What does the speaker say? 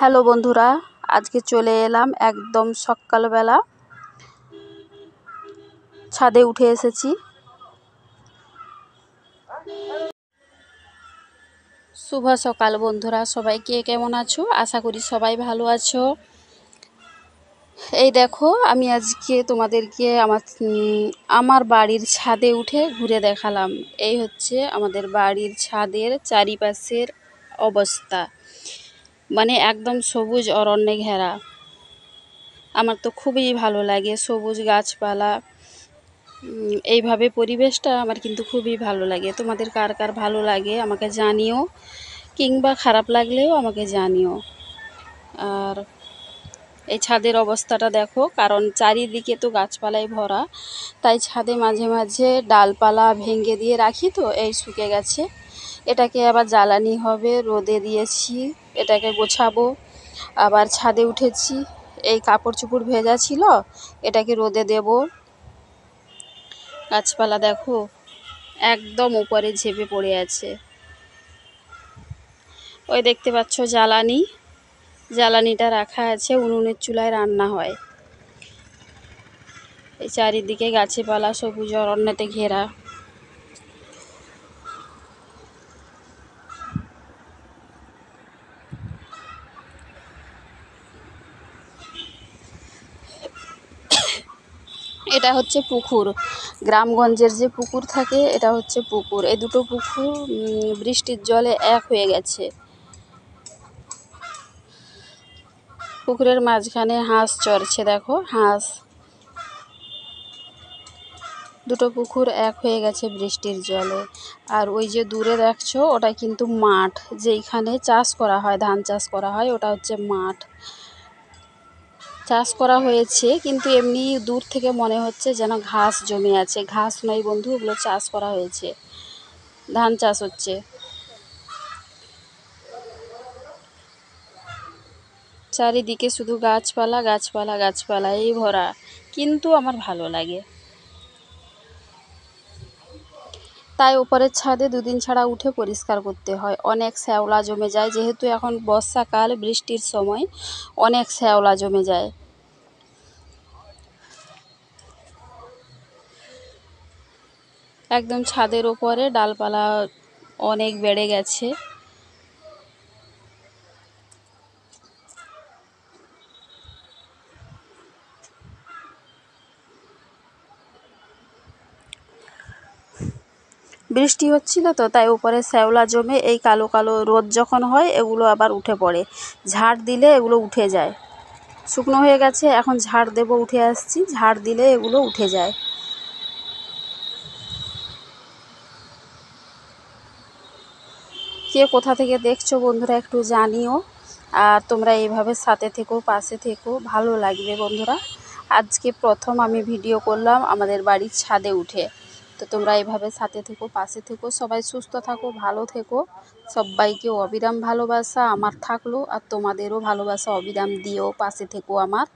Hello বন্ধুরা, আজকে চলে এলাম একদম সকালবেলা। ছাদে উঠে এসেছি। শুভ সকাল বন্ধুরা, সবাই কে কেমন আছো? আশা করি সবাই ভালো আছো। এই দেখো, আমি আজকে তোমাদেরকে আমার বাড়ির ছাদে উঠে ঘুরে দেখালাম। এই হচ্ছে আমাদের বাড়ির ছাদের চারিপাশের অবস্থা, মানে একদম সবুজ অরণ্যে ঘেরা। আমার তো খুবই ভালো লাগে সবুজ গাছপালা, এইভাবে পরিবেশটা আমার কিন্তু খুবই ভালো লাগে। তোমাদের কার কার ভালো লাগে আমাকে জানিও, কিংবা খারাপ লাগলেও আমাকে জানিও। আর এই ছাদের অবস্থাটা দেখো, কারণ চারিদিকে তো গাছপালায় ভরা, তাই ছাদে মাঝে মাঝে ডালপালা ভেঙে দিয়ে রাখি, তো এই শুকে গেছে। এটাকে আবার জ্বালানি হবে, রোদে দিয়েছি, এটাকে গোছাবো। আবার ছাদে উঠেছি, এই কাপড় চোপড় ভেজা ছিল, এটাকে রোদে দেব। গাছপালা দেখো একদম উপরে ঝেঁপে পড়ে আছে। ওই দেখতে পাচ্ছ জ্বালানিটা রাখা আছে, উনুনের চুলায় রান্না হয়। এই চারিদিকে গাছপালা সবুজ অরণ্যতে ঘেরা। এটা হচ্ছে পুকুর, গ্রামগঞ্জের যে পুকুর থাকে, এটা হচ্ছে পুকুর। এই দুটো পুকুর বৃষ্টির জলে এক হয়ে গেছে। পুকুরের মাঝখানে হাঁস চরছে, দেখো হাঁস। দুটো পুকুর এক হয়ে গেছে বৃষ্টির জলে। আর ওই যে দূরে দেখছো, ওটা কিন্তু মাঠ, যেইখানে চাষ করা হয়, ধান চাষ করা হয়, ওটা হচ্ছে মাঠ। চাষ করা হয়েছে, কিন্তু এমনি দূর থেকে মনে হচ্ছে যেন ঘাস জমে আছে। ঘাস নয় বন্ধু, ওগুলো চাষ করা হয়েছে, ধান চাষ হচ্ছে। চারিদিকে শুধু গাছপালা গাছপালা গাছপালা এই ভরা, কিন্তু আমার ভালো লাগে। তাই উপরের ছাদে দুদিন ছাড়া উঠে পরিষ্কার করতে হয়। অনেক শ্যাওলা জমে যায়, যেহেতু এখন বর্ষাকাল, বৃষ্টির সময় অনেক শ্যাওলা জমে যায়। একদম ছাদের উপরে ডালপালা অনেক বেড়ে গেছে। বৃষ্টি হচ্ছিল তো, তাই উপরে শ্যাওলা জমে এই কালো কালো, রোদ যখন হয় এগুলো আবার উঠে পড়ে। ঝাড় দিলে এগুলো উঠে যায়। শুকনো হয়ে গেছে, এখন ঝাড় দেবো, উঠে আসছি, ঝাড় দিলে এগুলো উঠে যায়। কে কোথা থেকে দেখছো বন্ধুরা একটু জানিও। আর তোমরা এইভাবে সাথে থেকো, পাশে থেকো, ভালো লাগবে বন্ধুরা। আজকে প্রথম আমি ভিডিও করলাম আমাদের বাড়ির ছাদে উঠে। তো তোমরা এইভাবে সাথে থেকো, পাশে থেকো, সবাই সুস্থ থাকো, ভালো থেকো। সবাইকে অবিরাম ভালোবাসা আমার থাকলো, আর তোমাদেরও ভালোবাসা অবিরাম দিও, পাশে থেকো আমার।